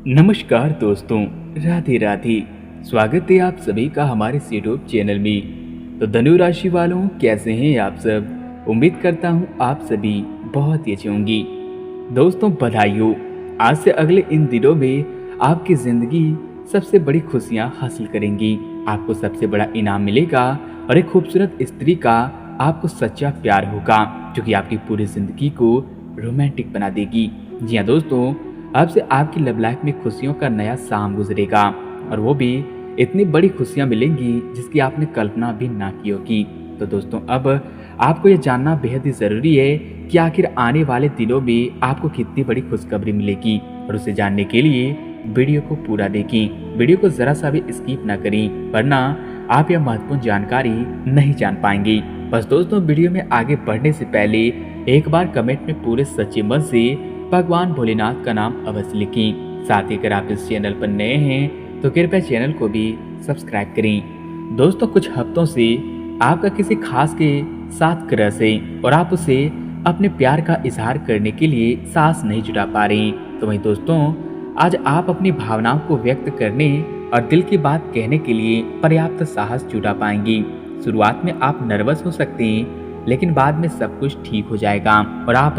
नमस्कार दोस्तों, राधे राधे। स्वागत है आप सभी का हमारे इस यूट्यूब चैनल में। तो धनु राशि वालों, कैसे हैं आप सब? उम्मीद करता हूँ आप सभी बहुत ही अच्छे होंगे। दोस्तों बधाई हो, आज से अगले इन दिनों में आपकी ज़िंदगी सबसे बड़ी खुशियाँ हासिल करेंगी। आपको सबसे बड़ा इनाम मिलेगा और एक खूबसूरत स्त्री का आपको सच्चा प्यार होगा जो कि आपकी पूरी ज़िंदगी को रोमांटिक बना देगी। जी हाँ दोस्तों, अब से आपकी लव लाइफ में खुशियों का नया शाम गुजरेगा और वो भी इतनी बड़ी खुशियां मिलेंगी जिसकी आपने कल्पना भी ना की होगी। तो दोस्तों अब आपको ये जानना बेहद ही ज़रूरी है कि आखिर आने वाले दिनों में आपको कितनी बड़ी खुशखबरी मिलेगी, और उसे जानने के लिए वीडियो को पूरा देखें। वीडियो को ज़रा सा भी स्किप ना करें, वरना आप यह महत्वपूर्ण जानकारी नहीं जान पाएंगे। बस दोस्तों, वीडियो में आगे बढ़ने से पहले एक बार कमेंट में पूरे सच्चे मन से भगवान भोलेनाथ का नाम अवश्य लिखें। साथ ही अगर आप इस चैनल पर नए हैं तो कृपया चैनल को भी सब्सक्राइब करें। दोस्तों, कुछ हफ्तों से आपका किसी खास के साथ क्रश है और आप उसे अपने प्यार का इजहार करने के लिए साहस नहीं जुटा पा रहे। तो वहीं दोस्तों, आज आप अपनी भावनाओं को व्यक्त करने और दिल की बात कहने के लिए पर्याप्त साहस जुटा पाएंगे। शुरुआत में आप नर्वस हो सकते हैं, लेकिन बाद में सब कुछ ठीक हो जाएगा और आप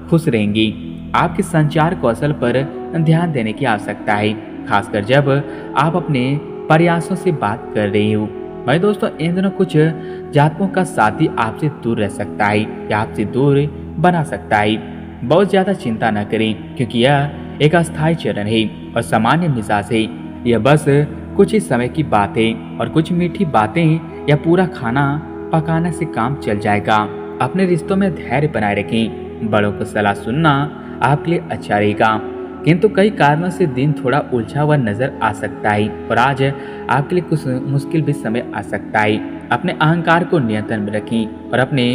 खुश रहेंगे। आपके संचार कौशल पर ध्यान देने की आवश्यकता है, खासकर जब आप अपने प्रयासों से बात कर रहे हो। भाई दोस्तों, इन दिनों कुछ जातकों का साथी आपसे दूर रह सकता है या आपसे दूर बना सकता है। बहुत ज्यादा चिंता न करें, क्योंकि यह एक अस्थायी चरण है और सामान्य मिजाज है। यह बस कुछ ही समय की बात है और कुछ मीठी बातें या पूरा खाना पकाने से काम चल जाएगा। अपने रिश्तों में धैर्य बनाए रखें। बड़ों को सलाह सुनना आपके लिए अच्छा रहेगा, किंतु कई कारणों से दिन थोड़ा उलझा हुआ नजर आ सकता है और आज आपके लिए कुछ मुश्किल भी समय आ सकता है। अपने अहंकार को नियंत्रण में रखें और अपने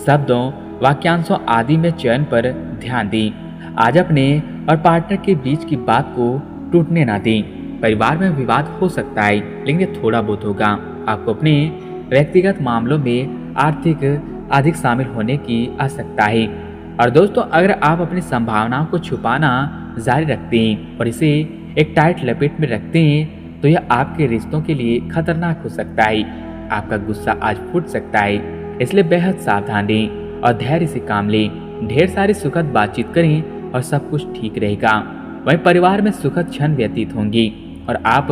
शब्दों, वाक्यांशों आदि में चयन पर ध्यान दें। आज अपने और पार्टनर के बीच की बात को टूटने ना दें। परिवार में विवाद हो सकता है, लेकिन ये थोड़ा बहुत होगा। आपको अपने व्यक्तिगत मामलों में आर्थिक अधिक शामिल होने की आवश्यकता है। और दोस्तों, अगर आप अपनी संभावनाओं को छुपाना जारी रखते हैं और इसे एक टाइट लपेट में रखते हैं तो यह आपके रिश्तों के लिए खतरनाक हो सकता है। आपका गुस्सा आज फूट सकता है, इसलिए बेहद सावधान रहें और धैर्य से काम लें। ढेर सारी सुखद बातचीत करें और सब कुछ ठीक रहेगा। वहीं परिवार में सुखद क्षण व्यतीत होंगे और आप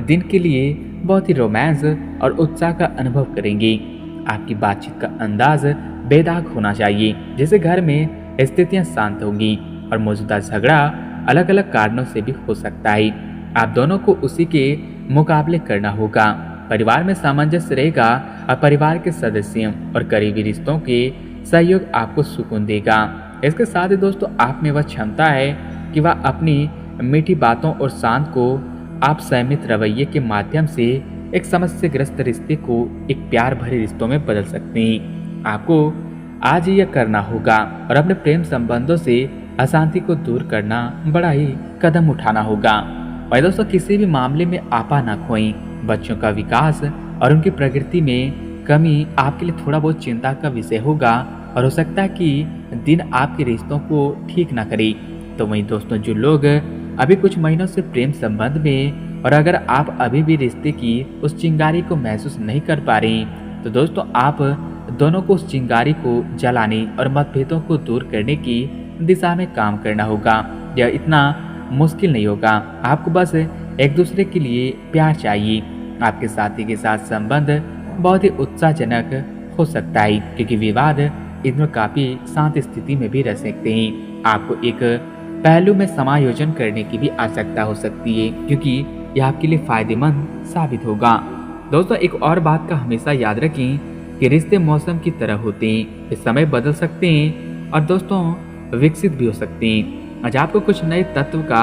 दिन के लिए बहुत ही रोमांस और उत्साह का अनुभव करेंगे। आपकी बातचीत का अंदाज बेदाग होना चाहिए, जिससे घर में स्थितियां शांत होंगी और मौजूदा झगड़ा अलग अलग कारणों से भी हो सकता है। आप दोनों को उसी के मुकाबले करना होगा। परिवार में सामंजस्य रहेगा और परिवार के सदस्यों और करीबी रिश्तों के सहयोग आपको सुकून देगा। इसके साथ ही दोस्तों, आप में वह क्षमता है कि वह अपनी मीठी बातों और शांत को आप संयमित रवैये के माध्यम से एक समस्याग्रस्त रिश्ते को एक प्यार भरे रिश्तों में बदल सकते हैं। आपको आज यह करना होगा और अपने प्रेम संबंधों से अशांति को दूर करना बड़ा ही कदम उठाना होगा। भाई दोस्तों, किसी भी मामले में आपा ना खोएं। बच्चों का विकास और उनकी प्रकृति में कमी आपके लिए थोड़ा बहुत चिंता का विषय होगा और हो सकता है कि दिन आपके रिश्तों को ठीक ना करे। तो वहीं दोस्तों, जो लोग अभी कुछ महीनों से प्रेम संबंध में और अगर आप अभी भी रिश्ते की उस चिंगारी को महसूस नहीं कर पा रहे, तो दोस्तों आप दोनों को उस चिंगारी को जलाने और मतभेदों को दूर करने की दिशा में काम करना होगा। यह इतना मुश्किल नहीं होगा। आपको बस एक दूसरे के लिए प्यार चाहिए। आपके साथी के साथ संबंध बहुत ही उत्साहजनक हो सकता है, क्योंकि विवाद इधर काफी शांत स्थिति में भी रह सकते हैं। आपको एक पहलू में समायोजन करने की भी आवश्यकता हो सकती है, क्योंकि यह आपके लिए फायदेमंद साबित होगा। दोस्तों, एक और बात का हमेशा याद रखें कि रिश्ते मौसम की तरह होते हैं। इस समय बदल सकते हैं और दोस्तों विकसित भी हो सकते हैं। आज आपको कुछ नए तत्व का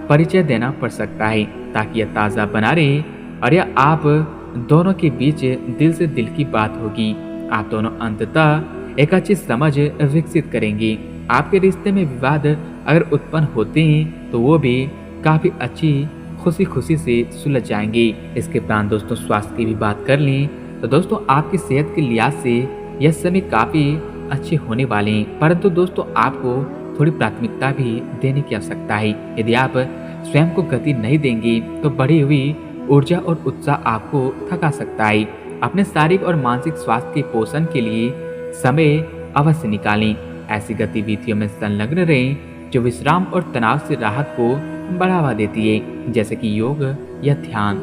परिचय देना पड़ सकता है ताकि यह ताज़ा बना रहे और यह आप दोनों के बीच दिल से दिल की बात होगी। आप दोनों अंततः एक अच्छी समझ विकसित करेंगे। आपके रिश्ते में विवाद अगर उत्पन्न होते हैं तो वो भी काफ़ी अच्छी खुशी खुशी से सुलझ जाएंगे। इसके उपरांत दोस्तों, स्वास्थ्य की भी बात कर लें तो दोस्तों, आपकी सेहत के लिहाज से यह समय काफ़ी अच्छे होने वाले हैं, परंतु दोस्तों आपको थोड़ी प्राथमिकता भी देने की आवश्यकता है। यदि आप स्वयं को गति नहीं देंगी तो बढ़ी हुई ऊर्जा और उत्साह आपको थका सकता है। अपने शारीरिक और मानसिक स्वास्थ्य के पोषण के लिए समय अवश्य निकालें। ऐसी गतिविधियों में संलग्न रहें जो विश्राम और तनाव से राहत को बढ़ावा देती है, जैसे कि योग या ध्यान।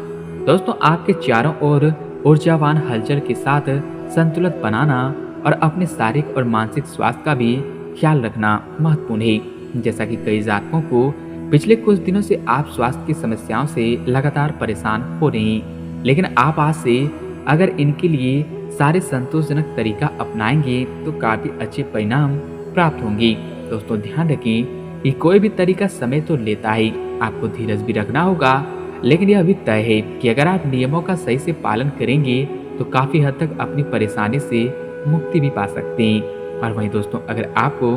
दोस्तों, आपके चारों ओर ऊर्जावान हलचल के साथ संतुलन बनाना और अपने शारीरिक और मानसिक स्वास्थ्य का भी ख्याल रखना महत्वपूर्ण है। जैसा कि कई जातकों को पिछले कुछ दिनों से आप स्वास्थ्य की समस्याओं से लगातार परेशान हो रहे हैं, लेकिन आप आज से अगर इनके लिए सारे संतोषजनक तरीका अपनाएंगे तो काफी अच्छे परिणाम प्राप्त होंगे। दोस्तों, ध्यान रखें कि कोई भी तरीका समय तो लेता है, आपको धीरज भी रखना होगा, लेकिन यह भी तय है कि अगर आप नियमों का सही से पालन करेंगे तो काफी हद तक अपनी परेशानी से मुक्ति भी पा सकते हैं। और वहीं दोस्तों, अगर आपको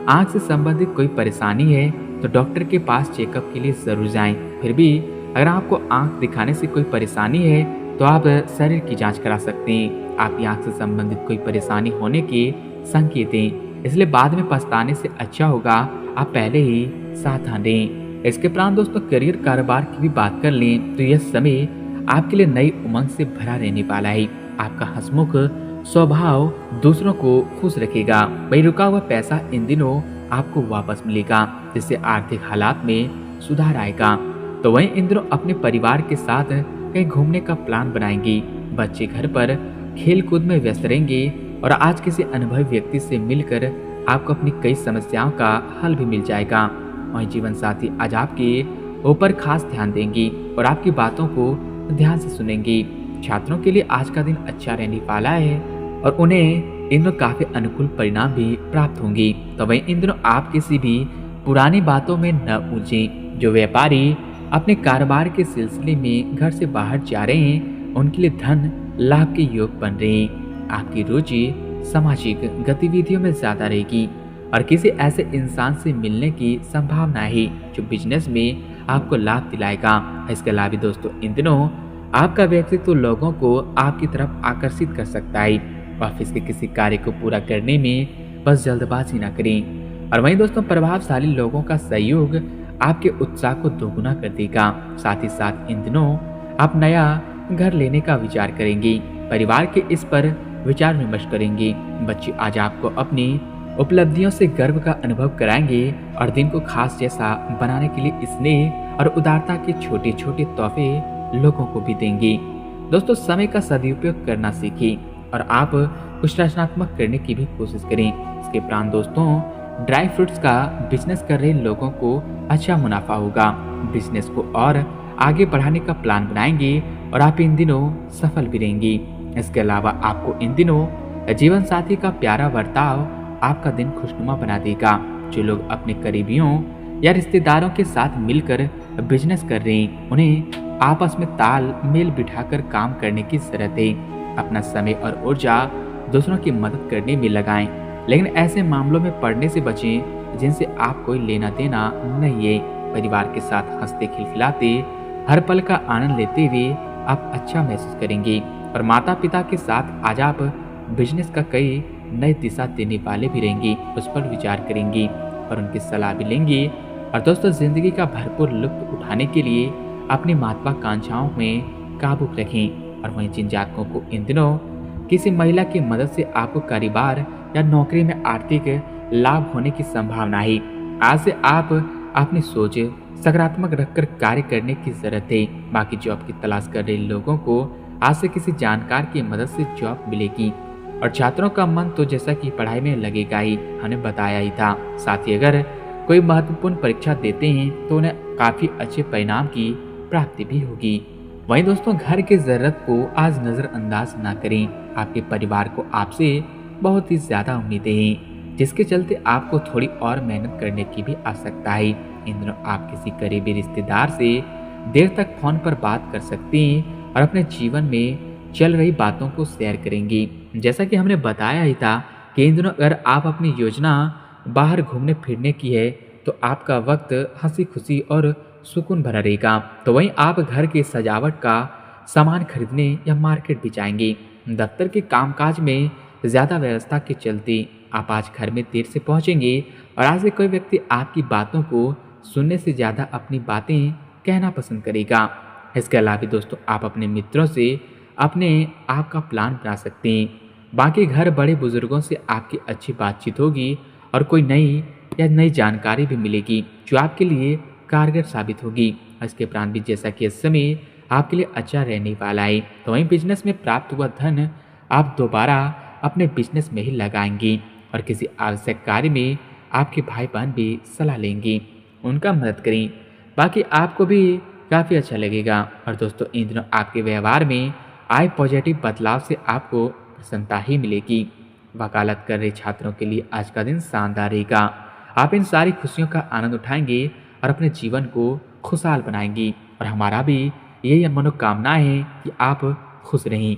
आंख से संबंधित कोई परेशानी है तो डॉक्टर के पास चेकअप के लिए जरूर जाएं। फिर भी अगर आपको आंख दिखाने से कोई परेशानी है तो आप शरीर की जांच करा सकते हैं। आपकी आंख से संबंधित कोई परेशानी होने के संकेत हैं, इसलिए बाद में पछताने से अच्छा होगा आप पहले ही सावधान रहें। इसके उपरांत दोस्तों, करियर कारोबार की भी बात कर लें तो यह समय आपके लिए नई उमंग से भरा रहने वाला है। आपका हंसमुख स्वभाव दूसरों को खुश रखेगा। वही रुका हुआ पैसा इन दिनों आपको वापस मिलेगा, जिससे आर्थिक हालात में सुधार आएगा। तो वहीं इन दिनों अपने परिवार के साथ कहीं घूमने का प्लान बनाएंगे। बच्चे घर पर खेल कूद में व्यस्त रहेंगे और आज किसी अनुभवी व्यक्ति से मिलकर आपको अपनी कई समस्याओं का हल भी मिल जाएगा। वहीं जीवन साथी आज आपके ऊपर खास ध्यान देंगी और आपकी बातों को ध्यान से सुनेंगी। छात्रों के लिए आज का दिन अच्छा रहने वाला है और उन्हें इन दिनों काफी अनुकूल परिणाम भी प्राप्त होंगे। तो वहीं इन दिनों आप किसी भी पुरानी बातों में न उलझें। जो व्यापारी अपने कारोबार के सिलसिले में घर से बाहर जा रहे हैं, उनके लिए धन लाभ के योग बन रहे हैं। आपकी रुचि सामाजिक गतिविधियों में ज्यादा रहेगी और किसी ऐसे इंसान से मिलने की संभावना है जो बिजनेस में आपको लाभ दिलाएगा। इसके अलावा दोस्तों, इन दिनों आपका व्यक्तित्व लोगों को आपकी तरफ आकर्षित कर सकता है। ऑफिस के किसी कार्य को पूरा करने में बस जल्दबाजी न करें। और वहीं दोस्तों, प्रभावशाली लोगों का सहयोग आपके उत्साह को दोगुना कर देगा। साथ ही साथ इन दिनों आप नया घर लेने का विचार करेंगे। परिवार के इस पर विचार विमर्श करेंगे। बच्चे आज आपको अपनी उपलब्धियों से गर्व का अनुभव कराएंगे और दिन को खास जैसा बनाने के लिए स्नेह और उदारता के छोटे छोटे तोहफे लोगों को भी देंगे। दोस्तों, समय का सदुपयोग करना सीखें और आप कुछ रचनात्मक करने की भी कोशिश करें। इसके उपरांत दोस्तों, ड्राई फ्रूट्स का बिजनेस कर रहे लोगों को अच्छा मुनाफा होगा। बिजनेस को और आगे बढ़ाने का प्लान बनाएंगे और आप इन दिनों सफल भी रहेंगे। इसके अलावा आपको इन दिनों जीवन साथी का प्यारा बर्ताव आपका दिन खुशनुमा बना देगा। जो लोग अपने करीबियों या रिश्तेदारों के साथ मिलकर बिजनेस कर रहे हैं, उन्हें आपस में तालमेल बिठाकर काम करने की जरूरत है। अपना समय और ऊर्जा दूसरों की मदद करने में लगाएं, लेकिन ऐसे मामलों में पड़ने से बचें जिनसे आप कोई लेना देना नहीं है। परिवार के साथ हंसते खिलखिलाते हर पल का आनंद लेते हुए आप अच्छा महसूस करेंगे। और माता पिता के साथ आज आप बिजनेस का कई नई दिशा देने वाले भी रहेंगे, उस पर विचार करेंगे और उनकी सलाह भी लेंगे। और दोस्तों, जिंदगी का भरपूर लुत्फ उठाने के लिए अपनी महत्वाकांक्षाओं में काबू रखें। और वहीं जिन जातकों को इन दिनों किसी महिला की मदद से आपको कारोबार या नौकरी में आर्थिक लाभ होने की संभावना है, आज से आप अपनी सोच सकारात्मक रखकर कार्य करने की जरूरत है। बाकी जॉब की तलाश कर रहे लोगों को आज से किसी जानकार की मदद से जॉब मिलेगी। और छात्रों का मन तो जैसा कि पढ़ाई में लगेगा ही, हमने बताया ही था। साथ ही अगर कोई महत्वपूर्ण परीक्षा देते हैं तो उन्हें काफी अच्छे परिणाम की प्राप्ति भी होगी। वहीं दोस्तों, घर की जरूरत को आज नजरअंदाज ना करें। आपके परिवार को आपसे बहुत ही ज्यादा उम्मीदें हैं, जिसके चलते आपको थोड़ी और मेहनत करने की भी आवश्यकता है। इन दिनों आप किसी करीबी रिश्तेदार से देर तक फोन पर बात कर सकते हैं और अपने जीवन में चल रही बातों को शेयर करेंगे। जैसा कि हमने बताया ही था कि इन दिनों अगर आप अपनी योजना बाहर घूमने फिरने की है तो आपका वक्त हंसी खुशी और सुकून भरा रहेगा। तो वहीं आप घर की सजावट का सामान खरीदने या मार्केट भी जाएंगे। दफ्तर के कामकाज में ज़्यादा व्यवस्था के चलते आप आज घर में देर से पहुंचेंगे और आज से कोई व्यक्ति आपकी बातों को सुनने से ज़्यादा अपनी बातें कहना पसंद करेगा। इसके अलावा दोस्तों आप अपने मित्रों से अपने आप का प्लान बना सकते हैं। बाकी घर बड़े बुजुर्गों से आपकी अच्छी बातचीत होगी और कोई नई जानकारी भी मिलेगी जो आपके लिए कारगर साबित होगी। इसके उपरांत भी जैसा कि इस समय आपके लिए अच्छा रहने वाला है, तो वहीं बिजनेस में प्राप्त हुआ धन आप दोबारा अपने बिजनेस में ही लगाएंगे और किसी आवश्यक कार्य में आपके भाई बहन भी सलाह लेंगे, उनका मदद करें। बाकी आपको भी काफ़ी अच्छा लगेगा। और दोस्तों इन दिनों आपके व्यवहार में आए पॉजिटिव बदलाव से आपको प्रसन्नता ही मिलेगी। वकालत कर रहे छात्रों के लिए आज का दिन शानदार रहेगा। आप इन सारी खुशियों का आनंद उठाएंगे और अपने जीवन को खुशहाल बनाएंगी और हमारा भी यही मनोकामना है कि आप खुश रहें।